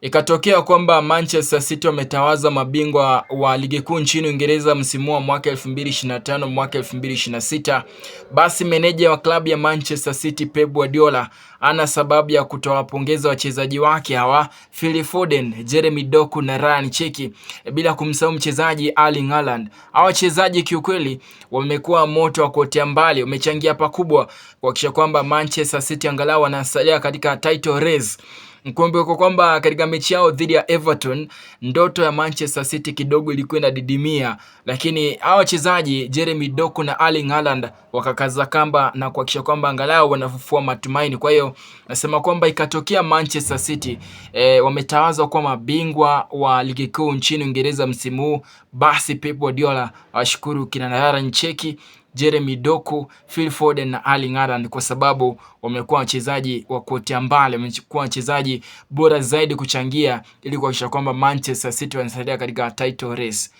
Ikatokea kwamba Manchester City wametawaza mabingwa wa ligi kuu nchini Uingereza msimu wa mwaka 2025 mwaka 2026. Basi meneja wa klabu ya Manchester City Pep Guardiola ana sababu ya kutowapongeza wachezaji wake hawa Phil Foden, Jeremy Doku na Ryan Cherki, bila kumsahau mchezaji Erling Haaland. Hawa wachezaji kiukweli wamekuwa moto wa kuotea mbali, wamechangia pakubwa kuhakikisha kwamba Manchester City angalau wanasalia katika title race. Mkumbuke kwamba katika mechi yao dhidi ya Everton, ndoto ya Manchester City kidogo ilikuwa inadidimia, lakini hao wachezaji Jeremy Doku na Erling Haaland wakakaza kamba na kuhakikisha kwamba angalau wanafufua matumaini. Kwa hiyo nasema kwamba ikatokea Manchester City wametawazwa kwa mabingwa wa ligi kuu nchini Uingereza msimu huu, basi Pep Guardiola ashukuru kina Ryan Cherki, Jeremy Doku, Phil Foden na Erling Haaland kwa sababu wamekuwa wachezaji wa kuotea mbali, wamekuwa wachezaji bora zaidi kuchangia ili kuhakikisha kwamba Manchester City wanasalia katika title race.